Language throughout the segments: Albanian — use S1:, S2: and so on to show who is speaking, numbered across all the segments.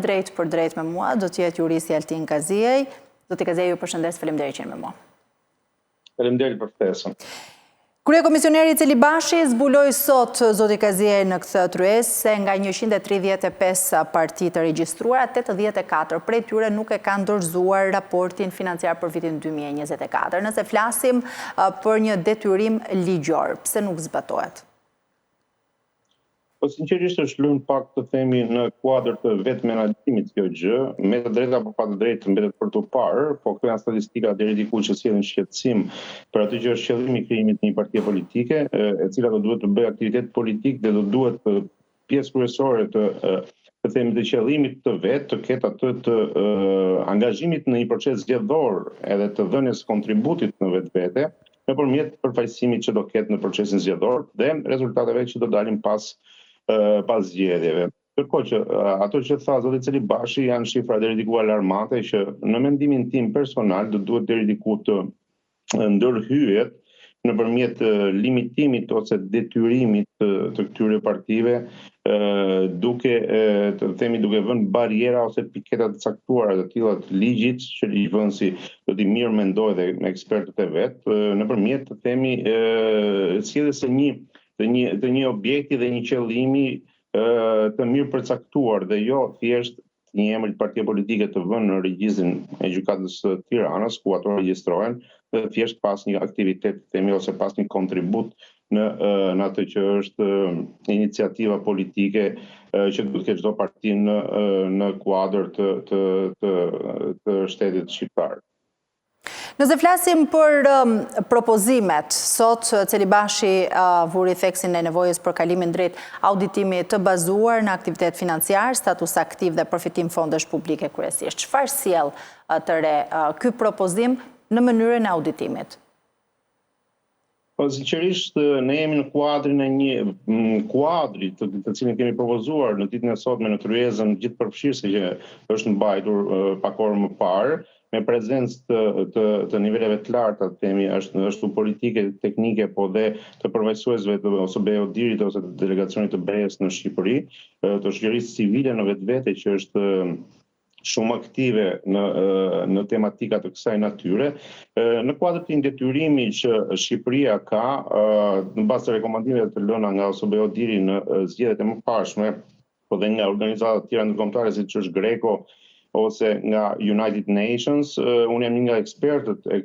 S1: drejt për drejt me mua do të jetë juristi Altin Kaziej. Zoti Kaziej, ju përshëndes, faleminderit që jeni me mua.
S2: Faleminderit për ftesën.
S1: Kryekomisioneri Celi Bashi zbuloi sot, zoti Kaziej, në këtë tryezë se nga 135 parti të regjistruara, 84 prej tyre nuk e kanë dorëzuar raportin financiar për vitin 2024. Nëse flasim për një detyrim ligjor, pse nuk zbatohet?
S2: Po sinqerisht është lënë pak të themi në kuadër të vetë menaxhimit kjo gjë, me të drejtë apo pa të drejtë mbetet për të parë, po këto janë statistika deri diku që sjellin shqetësim për atë që është qëllimi i krijimit të një partie politike, e cila do duhet të bëjë aktivitet politik dhe do duhet pjesë kryesore të themi të qëllimit të vetë të ketë atë të angazhimit në një proces zgjedhor edhe të dhënies kontributit në vetvete, nëpërmjet përfaqësimit që do ketë në procesin zgjedhor dhe rezultateve që do dalin pas zgjedhjeve. Ndërkohë që ato që tha zoti Celi Bashi janë shifra deri diku alarmante që në mendimin tim personal do duhet deri diku të ndërhyjet nëpërmjet limitimit ose detyrimit të këtyre partive duke vënë bariera ose piketa të caktuara të tilla të ligjit që ligjvënësi do t'i mirë mendojë dhe me ekspertët e vet nëpërmjet sjelljes së një objekti dhe një qëllimi të mirë përcaktuar dhe jo thjesht një emër partie politike të vënë në regjistrin e gjykatës së Tiranës ku ato regjistrohen dhe thjesht pas një aktivitet ose pas një kontribut në atë që është iniciativa politike që duhet të ketë çdo parti në kuadër të shtetit shqiptar.
S1: Nëse flasim për propozimet, sot Celi Bashi vuri theksin e nevojës për kalimin drejt auditimit të bazuar në aktivitet financiar, status aktiv dhe përfitim fondesh publike kryesisht. Çfarë sjell të re ky propozim në mënyrën e auditimit?
S2: Po sinqerisht ne jemi në kuadrin e një kuadri të cilin kemi propozuar në ditën e sotme në tryezën gjithëpërfshirëse që është mbajtur pak orë më parë, me prezencë të niveleve të larta, themi, ashtu politike, teknike, po dhe të përfaqësuesve ose BE-dirit ose të delegacionit të BE-s në Shqipëri, të shoqërisë civile në vetvete që është shumë aktive në tematika të kësaj natyre, në kuadër të një detyrimi që Shqipëria ka, në bazë të rekomandimeve të lëna nga OSBE-diri në zgjedhjet e mëparshme, po dhe nga organizata të tjera ndërkombëtare siç është GRECO ose nga United Nations, unë jam një nga ekspertët e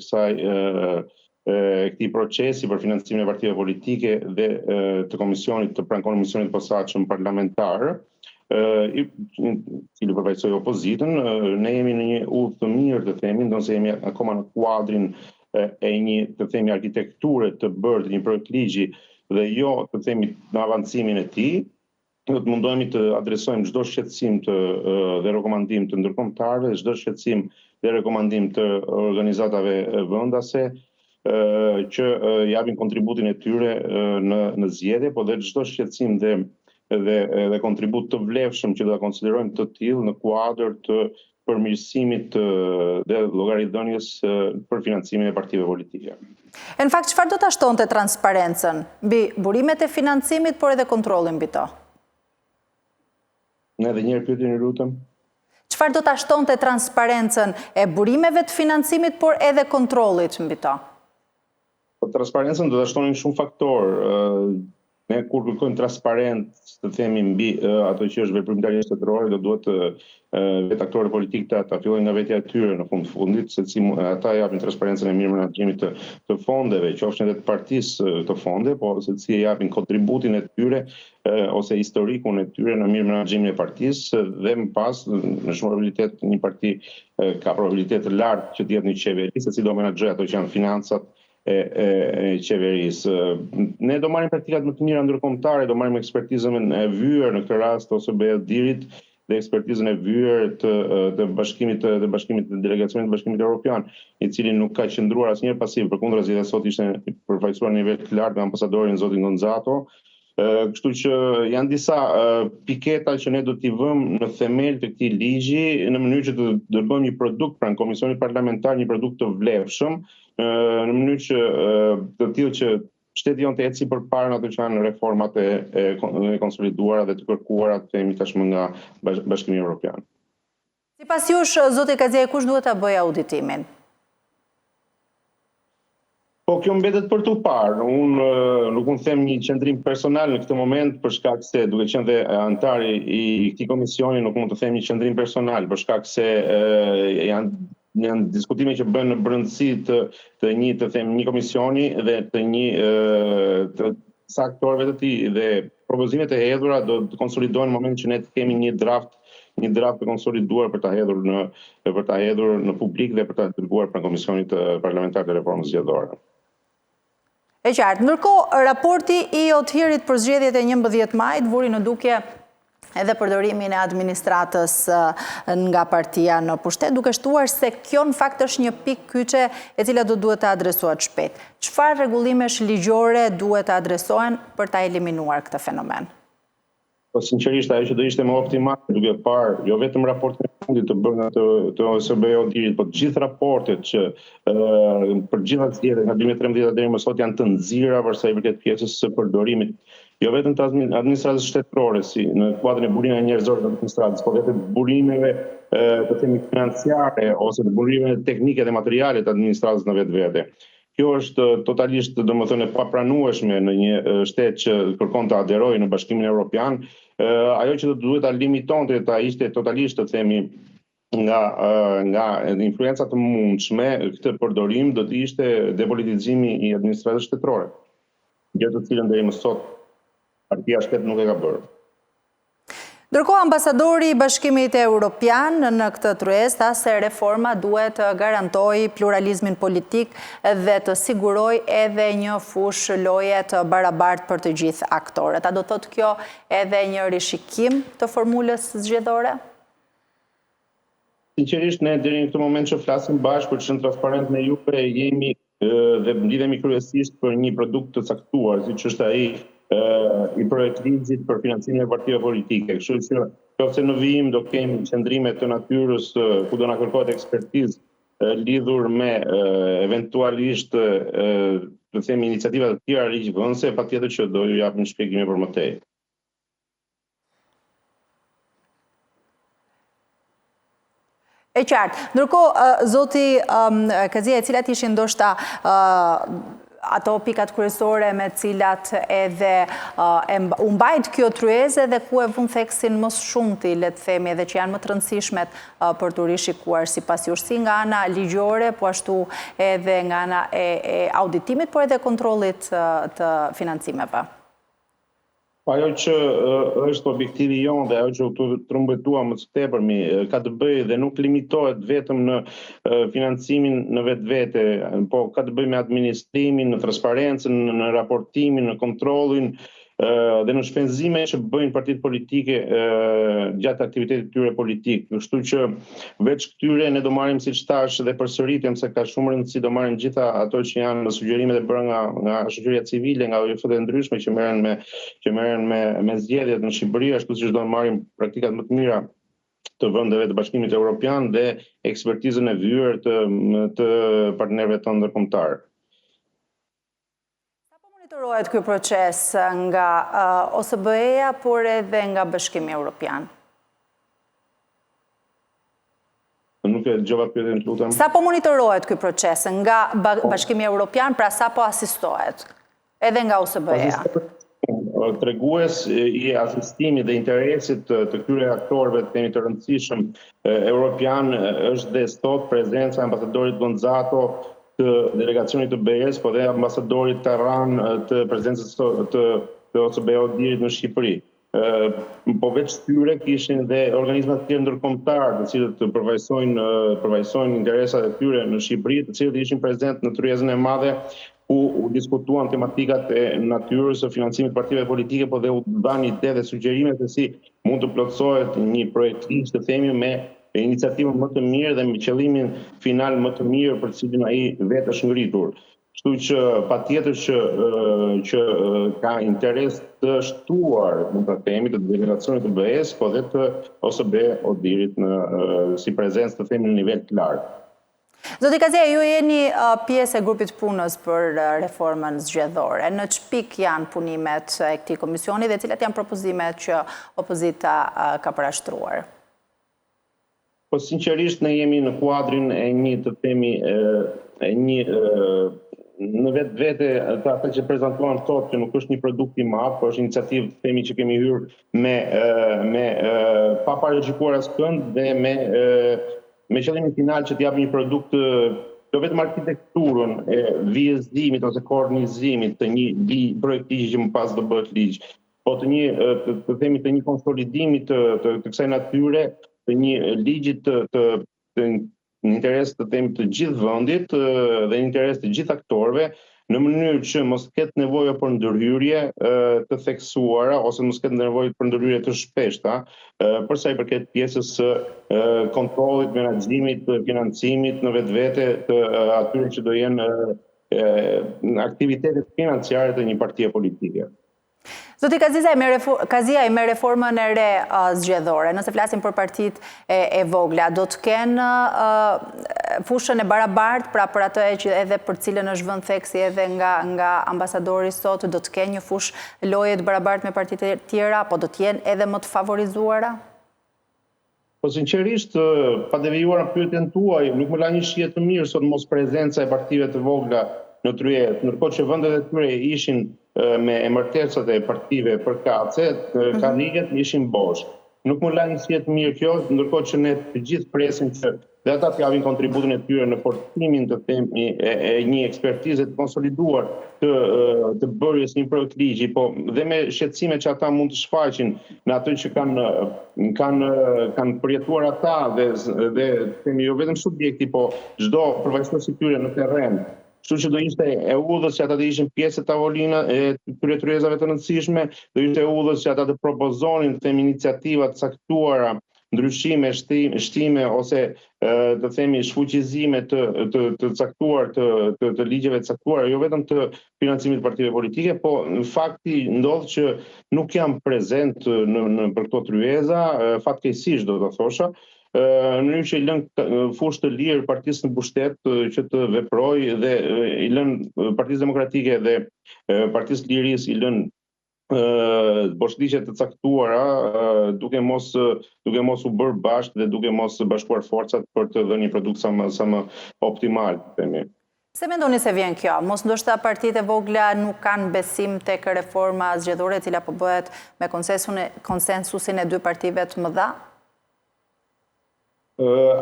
S2: këtij procesi për financimin e partive politike dhe të komisionit të komisionit posaçëm parlamentar, i cili përfaqësoi opozitën, ne jemi në një udhë të mirë të themi, ndonse jemi akoma në kuadrin e një të themi arkitekture të bërë të një projekt ligji dhe jo të themi në avancimin e tij. Do të mundohemi të adresojmë çdo shqetësim dhe rekomandim të ndërkombëtarëve, çdo shqetësim dhe rekomandim të organizatave vendase që japin kontributin e tyre në zgjedhje, po dhe çdo shqetësim dhe kontribut të vlefshëm që do ta konsiderojmë të tillë në kuadër të përmirësimit dhe llogaridhënies për financimin e partive politike.
S1: Në fakt, çfarë do ta shtonte transparencën mbi burimet e financimit, por edhe kontrollin mbi to?
S2: Edhe një herë pyetjen, lutem.
S1: Çfarë do ta shtonte transparencën e burimeve të financimit, por edhe kontrollit mbi to?
S2: Transparencën do ta shtonin shumë faktorë. Ne kur kërkojmë transparencë, të themi mbi ato që është veprimtaria shtetërore, do duhet vetë aktorët politikë ta fillojnë nga vetja e tyre në fundit, se si ata japin transparencën e mirë menaxhimit të fondeve, qofshin edhe të partisë të fonde, po se si japin kontributin e tyre ose historikun e tyre në mirë menaxhimin e partisë dhe më pas në shumë probabilitet një parti ka probabilitet të lartë që të jetë një qeveri, se si do menaxhojë ato që janë financat e qeverisë. Ne do marrim praktikat më të mira ndërkombëtare, do marrim ekspertizën e vyer në këtë rast ose BE-dirit dhe ekspertizën e vyer të bashkimit të delegacionit të Bashkimit Evropian, i cili nuk ka qëndruar asnjëherë pasiv, përkundrazi dhe sot ishte përfaqësuar në nivel të lartë me ambasadorin zotin Gonzato. Kështu që janë disa piketa që ne do t'i vëmë në themel të këtij ligji në mënyrë që të bëjmë një produkt pranë Komisionit Parlamentar, një produkt të vlefshëm, në mënyrë që të tillë që shteti jonë të eci përpara në ato që janë reformat e konsoliduara dhe të kërkuara të themi tashmë nga Bashkimi Evropian.
S1: Sipas jush, zoti Kazia, kush duhet ta bëjë auditimin?
S2: Po kjo mbetet për të parë. Unë nuk unë them një qendrim personal në këtë moment për shkak se duke qenë dhe antari i këtij komisioni nuk mund të them një qendrim personal për shkak se janë diskutime që bën në brendësi të një komisioni dhe të një sa aktorëve të tij dhe propozimet e hedhura do të konsolidohen në moment që ne të kemi një draft të konsoliduar për ta hedhur në publik dhe për ta dërguar për Komisionit Parlamentar të Reformës Zgjedhore.
S1: E qartë, ndërkohë raporti i Othirit për zgjedhjet e 11 majit vuri në dukje edhe përdorimin e administratës nga partia në pushtet, duke shtuar se kjo në fakt është një pikë kyçe e cila do duhet të adresohet shpejt. Çfarë rregullimesh ligjore duhet të adresohen për ta eliminuar këtë fenomen?
S2: Po sinqerisht ajo që do ishte më optimale duke parë jo vetëm raportin e fundit të bërë nga të OSBE-ut, po të gjithë raportet që për gjitha zgjedhjet nga 2013 deri më sot janë të nxirra për sa i përket pjesës së përdorimit jo vetëm të administratës shtetërore si në kuadrin e burimeve njerëzore të administratës, po vetëm burimeve të themi financiare ose të burimeve teknike dhe materiale të administratës në vetvete. Kjo është totalisht, domethënë, e papranueshme në një shtet që kërkon të aderojë në Bashkimin Evropian. Ajo që duhet ta limitonte ta ishte totalisht të themi nga influenca të mundshme këtë përdorim do të ishte depolitizimi i administratës shtetërore. Gjë të cilën deri më sot partia shtet nuk e ka bërë.
S1: Ndërkohë, ambasadori i Bashkimit Evropian në këtë tryezë tha se reforma duhet të garantojë pluralizmin politik dhe të sigurojë edhe një fushë loje të barabartë për të gjithë aktorët. A do thotë kjo edhe një rishikim të formulës zgjedhore?
S2: Sinqerisht, ne deri në këtë moment që flasim bashkë për të qenë transparent me juve, jemi dhe lidhemi kryesisht për një produkt të caktuar, siç është ai i projektimit për financimin e partive politike. Kështu që nëse në vijim do kemi qendrime të natyrës ku do na kërkohet ekspertizë lidhur me eventualisht të themi iniciativa të tjera ligjvënëse, patjetër që do ju japim shpjegime për më tej.
S1: E qartë. Ndërkohë, zoti Kazia, e cilat ishin ndoshta ato pikat kryesore me cilat edhe u mbajt kjo tryezë dhe ku e vënë theksin më shumti, le të themi, edhe që janë më të rëndësishmet për të rishikuar sipas jush, si nga ana ligjore, po ashtu edhe nga ana e auditimit, por edhe kontrollit të financimeve.
S2: Ajo që është objektivi jonë dhe ajo që u trumbetua më së tepërmi ka të bëjë dhe nuk limitohet vetëm në financimin në vetvete, po ka të bëjë me administrimin, në transparencën, në raportimin, në kontrollin dhe në shpenzime që bëjnë partitë politike gjatë aktivitetit tyre politik. Kështu që veç këtyre ne do marrim siç thash dhe përsëritem se ka shumë rëndësi do marrim gjitha ato që janë sugjerimet e bëra nga shoqëria civile, nga ONG-të ndryshme që merren me zgjedhjet në Shqipëri, ashtu siç do marrim praktikat më të mira të vendeve të Bashkimit Evropian dhe ekspertizën e vyer të partnerëve tonë ndërkombëtar.
S1: Monitorohet ky proces nga OSBE-ja, por edhe nga Bashkimi Evropian?
S2: Nuk e dëgjova pyetjen, lutem.
S1: Sa po monitorohet ky proces nga Bashkimi Evropian, pra sa po asistohet edhe nga OSBE-ja?
S2: Tregues i asistimit dhe interesit të këtyre aktorëve të rëndësishëm evropian është dhe sot prezenca e ambasadorit Gonzato të delegacionit të BE-s, po dhe ambasadorit Tarran të prezencës të OSBE-ut në Shqipëri. Po veç tyre kishin dhe organizmat të tjerë ndërkombëtar, të cilët përvajsojnë interesat e tyre në Shqipëri, të cilët ishin prezent në tryezën e madhe ku u diskutuan tematikat e natyrës së financimit partive politike, po dhe u dhanë ide dhe sugjerime se si mund të plotësohet një projekt ligj të themi me iniciativën më të mirë dhe me qëllimin final më të mirë për cilin ai vetë është ngritur. Kështu që patjetër që ka interes të shtuar, mund ta themi, të delegacionit të BE-s, po dhe të OSBE-ODIR-it si prezencë të themi në nivel të lartë.
S1: Zoti Kazia, ju jeni pjesë e grupit punës për reformën zgjedhore. Në ç'pik janë punimet e këtij komisioni dhe cilat janë propozimet që opozita ka parashtruar?
S2: Po sinqerisht ne jemi në kuadrin e një të themi në vetë ata që prezantuan sot që nuk është një produkt i madh, por është iniciativë të themi që kemi hyrë me pa parashikuar askënd dhe me qëllimin final që të japim një produkt jo vetëm arkitekturën e vijëzimit ose kornizimit të një projekt ligji që më pas do bëhet ligj, po të një konsolidimit të kësaj natyre, të një ligjit të në interes të gjithë vendit dhe në interes të gjithë aktorëve, në mënyrë që mos ketë nevojë për ndërhyrje të theksuara ose mos ketë nevojë për ndërhyrje të shpeshta, për sa i përket pjesës së kontrollit, menaxhimit, financimit në vetvete të atyre që do jenë aktivitetet financiare të një partie politike.
S1: Zoti Kazia me reformën e re zgjedhore, nëse flasim për partitë e vogla, do të kenë fushën e barabartë, pra për atë që edhe për cilën është vënë theksi edhe nga ambasadori sot, do të kenë një fushë loje të barabartë me partitë e tjera, apo do të jenë edhe më të favorizuara?
S2: Po sinqerisht, pa devijuar në pyetjen tuaj, nuk më la një shije të mirë sot mos prezenca e partive të vogla në tryezë, ndërkohë që vendet e tyre ishin me emërtesat e partive përkatëse, karriget ishin bosh. Nuk më la një shije të mirë kjo, ndërkohë që ne të gjithë presim që dhe ata të japin kontributin e tyre në forcimin të themi e një ekspertize të konsoliduar të bërjes një projekt ligji, po dhe me shqetësime që ata mund të shfaqin në atë që kanë përjetuar ata dhe themi jo vetëm subjekti, po çdo përfaqësues i tyre në terren. Kështu që do ishte e udhës që ata të ishin pjesë e tavolina e këtyre tryezave të rëndësishme, do ishte e udhës që ata të propozonin të themi iniciativa të caktuara, ndryshime, shtime ose të themi shfuqizime të caktuar të ligjeve të caktuara, jo vetëm të financimit të partive politike, po në fakti ndodh që nuk jam prezent për këto tryeza, fatkeqësisht do të thosha, në mënyrë që i lën fushë të lirë partisë në pushtet që të veprojë dhe i lën Partisë Demokratike dhe Partisë Lirisë i lën boshliqe të caktuara duke mos u bërë bashkë dhe duke mos bashkuar forcat për të dhënë një produkt sa më optimal, themi.
S1: Se mendoni se vjen kjo? Mos ndoshta partitë e vogla nuk kanë besim tek reforma zgjedhore e cila po bëhet me konsensusin e dy partive të mëdha?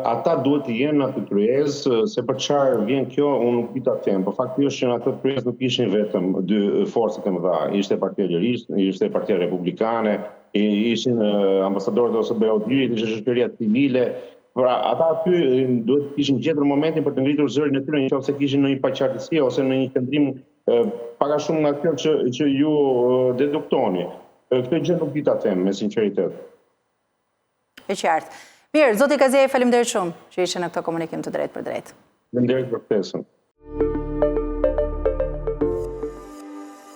S2: Ata duhet të jenë në atë tryezë, se për çfarë vjen kjo, unë nuk di ta them, por fakti është që në atë tryezë nuk ishin vetëm dy forcat e mëdha, ishte Partia Liriste, ishte Partia Republikane, ishin ambasadorët ose BOD-it, ishte shoqëria civile. Pra, ata aty duhet të kishin gjetur momentin për të ngritur zërin e tyre nëse kishin në një paqartësi ose në një qëndrim pak a shumë nga kjo që ju deduktoni. Këtë gjë nuk di ta them me sinqeritet.
S1: E qartë. Mirë, zoti Kazia, faleminderit shumë që ishe në këtë komunikim të drejtë për drejtë.
S2: Faleminderit për ftesën.